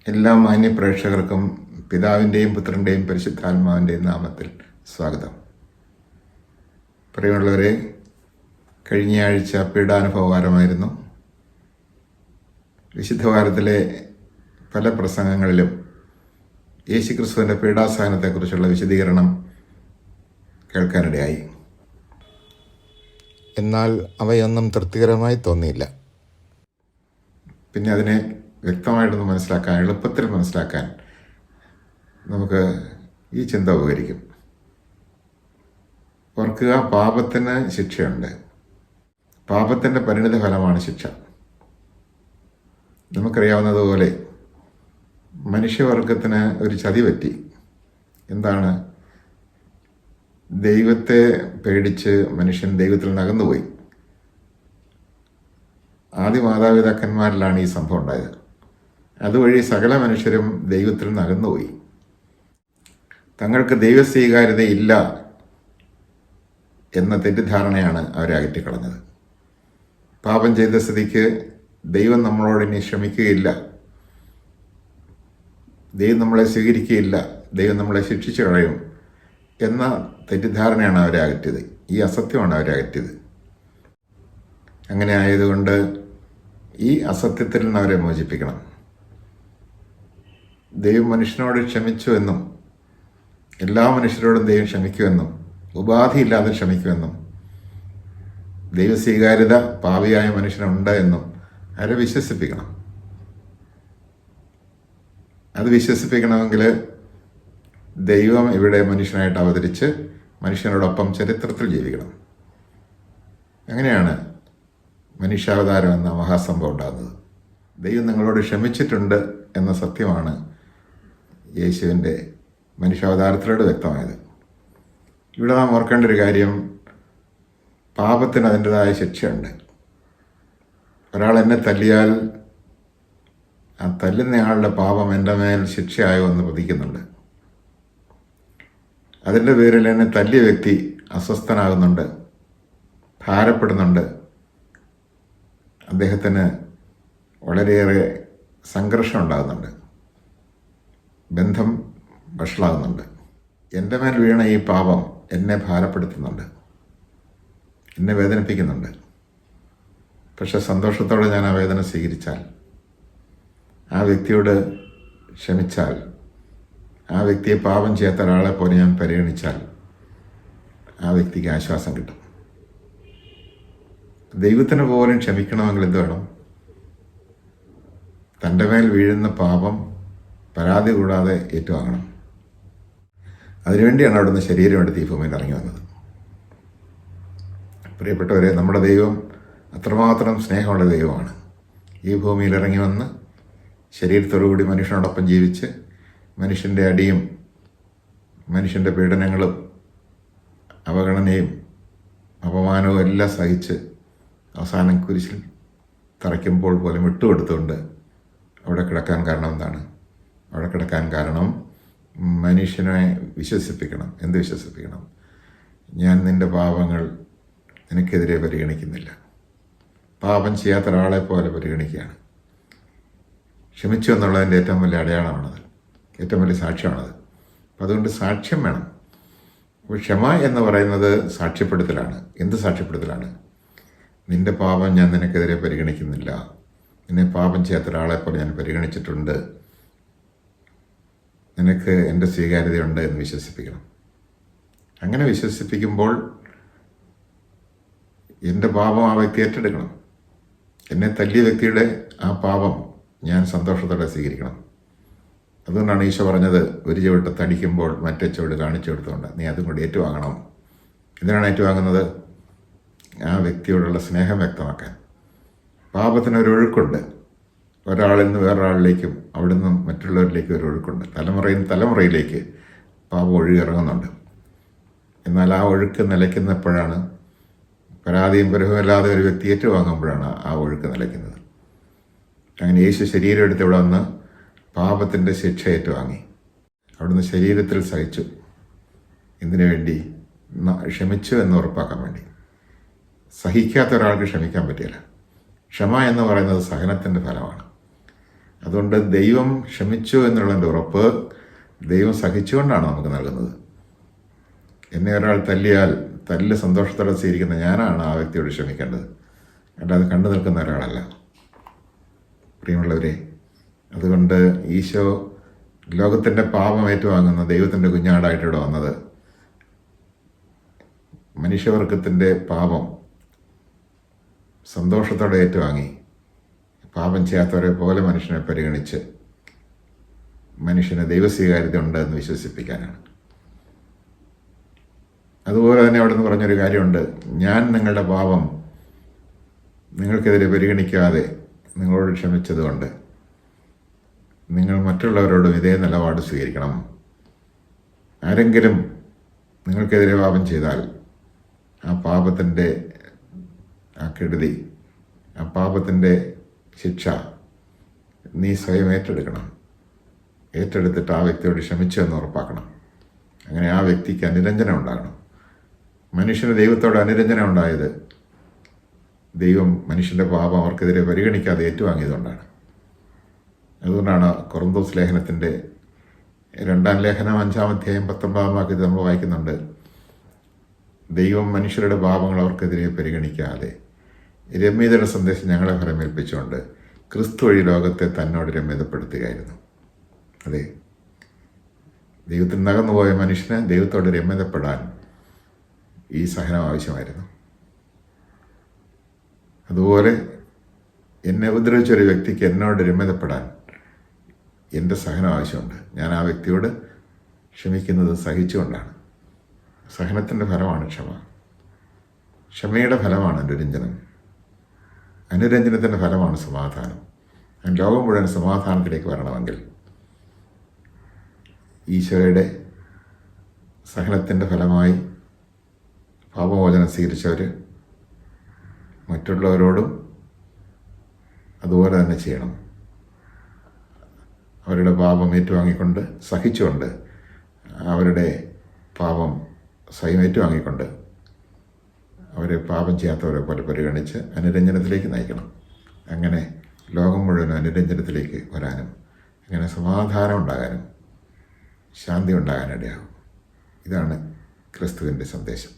എല്ലാ മാന്യ പ്രേക്ഷകർക്കും പിതാവിൻ്റെയും പുത്രൻ്റെയും പരിശുദ്ധാത്മാവിൻ്റെയും നാമത്തിൽ സ്വാഗതം. പ്രിയമുള്ളവരെ, കഴിഞ്ഞയാഴ്ച പീഡാനുഭവവാരമായിരുന്നു. വിശുദ്ധവാരത്തിലെ പല പ്രസംഗങ്ങളിലും യേശുക്രിസ്തുവിൻ്റെ പീഡാസഹനത്തെക്കുറിച്ചുള്ള വിശദീകരണം കേൾക്കാനിടയായി. എന്നാൽ അവയൊന്നും തൃപ്തികരമായി തോന്നിയില്ല. പിന്നെ അതിനെ വ്യക്തമായിട്ടൊന്ന് മനസ്സിലാക്കാൻ, എളുപ്പത്തിൽ മനസ്സിലാക്കാൻ നമുക്ക് ഈ ചിന്ത ഉപകരിക്കും. ഓർക്കുക, പാപത്തിന് ശിക്ഷയുണ്ട്. പാപത്തിൻ്റെ പരിണിത ഫലമാണ് ശിക്ഷ. നമുക്കറിയാവുന്നതുപോലെ മനുഷ്യവർഗത്തിന് ഒരു ചതി പറ്റി. എന്താണ്? ദൈവത്തെ പേടിച്ച് മനുഷ്യൻ ദൈവത്തിൽ നിന്ന് അകന്നുപോയി. ആദ്യ മാതാപിതാക്കന്മാരിലാണ് ഈ സംഭവം ഉണ്ടായത്. അതുവഴി സകല മനുഷ്യരും ദൈവത്തിൽ നിന്ന് അകന്നുപോയി. തങ്ങൾക്ക് ദൈവസ്വീകാര്യതയില്ല എന്ന തെറ്റിദ്ധാരണയാണ് അവരെ അകറ്റിക്കളഞ്ഞത്. പാപം ചെയ്ത സ്ഥിതിക്ക് ദൈവം നമ്മളോട് ഇനി ക്ഷമിക്കുകയില്ല, ദൈവം നമ്മളെ സ്വീകരിക്കുകയില്ല, ദൈവം നമ്മളെ ശിക്ഷിച്ചു കളയും എന്ന തെറ്റിദ്ധാരണയാണ് അവരെ അകറ്റിയത്. ഈ അസത്യമാണ് അവരെ അകറ്റിയത്. അങ്ങനെ ആയതുകൊണ്ട് ഈ അസത്യത്തിൽ നിന്ന് അവരെ മോചിപ്പിക്കണം. ദൈവം മനുഷ്യനോട് ക്ഷമിച്ചുവെന്നും എല്ലാ മനുഷ്യരോടും ദൈവം ക്ഷമിക്കുമെന്നും ഉപാധിയില്ലാതെ ക്ഷമിക്കുമെന്നും ദൈവസ്വീകാര്യത പാപിയായ മനുഷ്യനുണ്ട് എന്നും അവരെ വിശ്വസിപ്പിക്കണം. അത് വിശ്വസിപ്പിക്കണമെങ്കിൽ ദൈവം ഇവിടെ മനുഷ്യനായിട്ട് അവതരിച്ച് മനുഷ്യനോടൊപ്പം ചരിത്രത്തിൽ ജീവിക്കണം. അങ്ങനെയാണ് മനുഷ്യാവതാരം എന്ന മഹാസംഭവം ഉണ്ടാകുന്നത്. ദൈവം നിങ്ങളോട് ക്ഷമിച്ചിട്ടുണ്ട് എന്ന സത്യമാണ് യേശുവിൻ്റെ മനുഷ്യാവതാരത്തിലൂടെ വ്യക്തമായത്. ഇവിടെ നാം ഓർക്കേണ്ട ഒരു കാര്യം, പാപത്തിന് അതിൻ്റെതായ ശിക്ഷയുണ്ട്. ഒരാൾ എന്നെ തല്ലിയാൽ ആ തല്ലുന്നയാളുടെ പാപം എൻ്റെ മേൽ ശിക്ഷയായോ എന്ന് പ്രതിക്കുന്നുണ്ട്. അതിൻ്റെ പേരിൽ എന്നെ തല്ലിയ വ്യക്തി അസ്വസ്ഥനാകുന്നുണ്ട്, ഭാരപ്പെടുന്നുണ്ട്, അദ്ദേഹത്തിന് വളരെയേറെ സംഘർഷം ഉണ്ടാകുന്നുണ്ട്, ബന്ധം വഷളാകുന്നുണ്ട്. എൻ്റെ മേൽ വീണ ഈ പാപം എന്നെ ഭാരപ്പെടുത്തുന്നുണ്ട്, എന്നെ വേദനിപ്പിക്കുന്നുണ്ട്. പക്ഷെ സന്തോഷത്തോടെ ഞാൻ ആ വേദന സ്വീകരിച്ചാൽ, ആ വ്യക്തിയോട് ക്ഷമിച്ചാൽ, ആ വ്യക്തിയെ പാപം ചെയ്യാത്ത ഒരാളെ പോലെ ഞാൻ പരിഗണിച്ചാൽ ആ വ്യക്തിക്ക് ആശ്വാസം കിട്ടും. ദൈവത്തിന് പോലും ക്ഷമിക്കണമെങ്കിൽ എന്ത് വേണം? തൻ്റെ മേൽ വീഴുന്ന പാപം പരാതി കൂടാതെ ഏറ്റുവാങ്ങണം. അതിനുവേണ്ടിയാണ് അവിടുന്ന് ശരീരം എടുത്ത് ഈ ഭൂമിയിൽ ഇറങ്ങി വന്നത്. പ്രിയപ്പെട്ടവരെ, നമ്മുടെ ദൈവം അത്രമാത്രം സ്നേഹമുള്ള ദൈവമാണ്. ഈ ഭൂമിയിൽ ഇറങ്ങി വന്ന് ശരീരത്തോടുകൂടി മനുഷ്യനോടൊപ്പം ജീവിച്ച് മനുഷ്യൻ്റെ അടിയും മനുഷ്യൻ്റെ പീഡനങ്ങളും അവഗണനയും അപമാനവും എല്ലാം സഹിച്ച് അവസാനം കുരിശിൽ തറയ്ക്കുമ്പോൾ പോലും വിട്ടുകൊടുത്തുകൊണ്ട് അവിടെ കിടക്കാൻ കാരണം എന്താണ്? അവിടെ കിടക്കാൻ കാരണം മനുഷ്യനെ വിശ്വസിപ്പിക്കണം. എന്ത് വിശ്വസിപ്പിക്കണം? ഞാൻ നിൻ്റെ പാപങ്ങൾ നിനക്കെതിരെ പരിഗണിക്കുന്നില്ല, പാപം ചെയ്യാത്ത ഒരാളെ പോലെ പരിഗണിക്കുകയാണ്. ക്ഷമിച്ചു എന്നുള്ളതിൻ്റെ ഏറ്റവും വലിയ അടയാളമാണത്, ഏറ്റവും വലിയ സാക്ഷ്യമാണത്. അപ്പം അതുകൊണ്ട് സാക്ഷ്യം വേണം. അപ്പോൾ ക്ഷമ എന്ന് പറയുന്നത് സാക്ഷ്യപ്പെടുത്തലാണ്. എന്ത് സാക്ഷ്യപ്പെടുത്തലാണ്? നിൻ്റെ പാപം ഞാൻ നിനക്കെതിരെ പരിഗണിക്കുന്നില്ല, നിന്നെ പാപം ചെയ്യാത്ത ഒരാളെ പോലെ ഞാൻ പരിഗണിച്ചിട്ടുണ്ട്, നിനക്ക് എൻ്റെ സ്വീകാര്യതയുണ്ട് എന്ന് വിശ്വസിപ്പിക്കണം. അങ്ങനെ വിശ്വസിപ്പിക്കുമ്പോൾ എൻ്റെ പാപം ആ വ്യക്തി ഏറ്റെടുക്കണം. എന്നെ തല്ലിയ വ്യക്തിയുടെ ആ പാപം ഞാൻ സന്തോഷത്തോടെ സ്വീകരിക്കണം. അതുകൊണ്ടാണ് ഈശോ പറഞ്ഞത്, ഒരു ചുവട്ട് തടിക്കുമ്പോൾ മറ്റേ ചുവട് കാണിച്ചു കൊടുത്തുകൊണ്ട് നീ അതും കൂടി ഏറ്റുവാങ്ങണം. എന്തിനാണ് ഏറ്റുവാങ്ങുന്നത്? ആ വ്യക്തിയോടുള്ള സ്നേഹം വ്യക്തമാക്കാൻ. പാപത്തിനൊരൊഴുക്കുണ്ട്. ഒരാളിൽ നിന്ന് വേറൊരാളിലേക്കും അവിടെ നിന്നും മറ്റുള്ളവരിലേക്കും ഒരു ഒഴുക്കുണ്ട്. തലമുറയിൽ നിന്ന് തലമുറയിലേക്ക് പാപം ഒഴുകിയിറങ്ങുന്നുണ്ട്. എന്നാൽ ആ ഒഴുക്ക് നിലയ്ക്കുന്നപ്പോഴാണ്, പരാതിയും പരവുമില്ലാതെ ഒരു വ്യക്തി ഏറ്റുവാങ്ങുമ്പോഴാണ് ആ ഒഴുക്ക് നിലയ്ക്കുന്നത്. അങ്ങനെ യേശു ശരീരം എടുത്ത് ഇവിടെ വന്ന് പാപത്തിൻ്റെ ശിക്ഷ ഏറ്റുവാങ്ങി. അവിടുന്ന് ശരീരത്തിൽ സഹിച്ചു. ഇതിനു വേണ്ടി ക്ഷമിച്ചു എന്ന് ഉറപ്പാക്കാൻ വേണ്ടി. സഹിക്കാത്ത ഒരാൾക്ക് ക്ഷമിക്കാൻ പറ്റില്ല. ക്ഷമ എന്ന് പറയുന്നത് സഹനത്തിൻ്റെ ഫലമാണ്. അതുകൊണ്ട് ദൈവം ക്ഷമിച്ചു എന്നുള്ളതിൻ്റെ ഉറപ്പ് ദൈവം സഹിച്ചുകൊണ്ടാണ് നമുക്ക് നൽകുന്നത്. എന്നെ ഒരാൾ തല്ലിയാൽ തല്ല് സന്തോഷത്തോടെ സ്വീകരിക്കുന്ന ഞാനാണ് ആ വ്യക്തിയോട് ക്ഷമിക്കേണ്ടത്, അല്ലാതെ കണ്ടു നിൽക്കുന്ന ഒരാളല്ല. പ്രിയമുള്ളവരെ, അതുകൊണ്ട് ഈശോ ലോകത്തിൻ്റെ പാപം ഏറ്റുവാങ്ങുന്ന ദൈവത്തിൻ്റെ കുഞ്ഞാടായിട്ട് ഇവിടെ വന്നത് മനുഷ്യവർഗത്തിൻ്റെ പാപം സന്തോഷത്തോടെ ഏറ്റുവാങ്ങി പാപം ചെയ്യാത്തവരെ പോലെ മനുഷ്യനെ പരിഗണിച്ച് മനുഷ്യന് ദൈവസ്വീകാര്യത ഉണ്ട് എന്ന് വിശ്വസിപ്പിക്കാനാണ്. അതുപോലെ തന്നെ അവിടെ നിന്ന് പറഞ്ഞൊരു കാര്യമുണ്ട്, ഞാൻ നിങ്ങളുടെ പാപം നിങ്ങൾക്കെതിരെ പരിഗണിക്കാതെ നിങ്ങളോട് ക്ഷമിച്ചതുകൊണ്ട് നിങ്ങൾ മറ്റുള്ളവരോടും ഇതേ നിലപാട് സ്വീകരിക്കണം. ആരെങ്കിലും നിങ്ങൾക്കെതിരെ പാപം ചെയ്താൽ ആ പാപത്തിൻ്റെ ആ കെടുതി, ആ പാപത്തിൻ്റെ ശിക്ഷ നീ സ്വയം ഏറ്റെടുക്കണം. ഏറ്റെടുത്തിട്ട് ആ വ്യക്തിയോട് ക്ഷമിച്ചു എന്ന് ഉറപ്പാക്കണം. അങ്ങനെ ആ വ്യക്തിക്ക് അനുരഞ്ജനം ഉണ്ടാകണം. മനുഷ്യന് ദൈവത്തോട് അനുരഞ്ജനം ഉണ്ടായത് ദൈവം മനുഷ്യൻ്റെ പാപം അവർക്കെതിരെ പരിഗണിക്കാതെ ഏറ്റുവാങ്ങിയതുകൊണ്ടാണ്. അതുകൊണ്ടാണ് കൊറിന്തോസ് ലേഖനത്തിൻ്റെ 2-ാം ലേഖനം 5-ാം അധ്യായം 19-ാം വാക്യത്തിൽ നമ്മൾ വായിക്കുന്നുണ്ട്, ദൈവം മനുഷ്യരുടെ പാപങ്ങൾ അവർക്കെതിരെ പരിഗണിക്കാതെ രമ്യതയുടെ സന്ദേശം ഞങ്ങളെ ഫലമേൽപ്പിച്ചുകൊണ്ട് ക്രിസ്തു വഴി ലോകത്തെ തന്നോട് രമ്യതപ്പെടുത്തുകയായിരുന്നു. അതെ, ദൈവത്തിൽ നകന്നുപോയ മനുഷ്യന് ദൈവത്തോട് രമ്യതപ്പെടാൻ ഈ സഹനം ആവശ്യമായിരുന്നു. അതുപോലെ എന്നെ ഉപദ്രവിച്ചൊരു വ്യക്തിക്ക് എന്നോട് രമ്യതപ്പെടാൻ എൻ്റെ സഹനം ആവശ്യമുണ്ട്. ഞാൻ ആ വ്യക്തിയോട് ക്ഷമിക്കുന്നത് സഹിച്ചുകൊണ്ടാണ്. സഹനത്തിൻ്റെ ഫലമാണ് ക്ഷമ. ക്ഷമയുടെ ഫലമാണ് അനുരഞ്ജനം. അനുരഞ്ജനത്തിൻ്റെ ഫലമാണ് സമാധാനം. ലോകം മുഴുവൻ സമാധാനത്തിലേക്ക് വരണമെങ്കിൽ ഈശോയുടെ സഹനത്തിൻ്റെ ഫലമായി പാപമോചനം സ്വീകരിച്ചവർ മറ്റുള്ളവരോടും അതുപോലെ തന്നെ ചെയ്യണം. അവരുടെ പാപം ഏറ്റുവാങ്ങിക്കൊണ്ട് സഹിച്ചുകൊണ്ട് അവരുടെ പാപം സ്വയം ഏറ്റുവാങ്ങിക്കൊണ്ട് അവരെ പാപം ചെയ്യാത്തവരെ പോലെ പരിഗണിച്ച് അനുരഞ്ജനത്തിലേക്ക് നയിക്കണം. അങ്ങനെ ലോകം മുഴുവൻ അനുരഞ്ജനത്തിലേക്ക് വരാനും അങ്ങനെ സമാധാനം ഉണ്ടാകാനും ശാന്തി ഉണ്ടാകാനിടയാകും. ഇതാണ് ക്രിസ്തുവിൻ്റെ സന്ദേശം.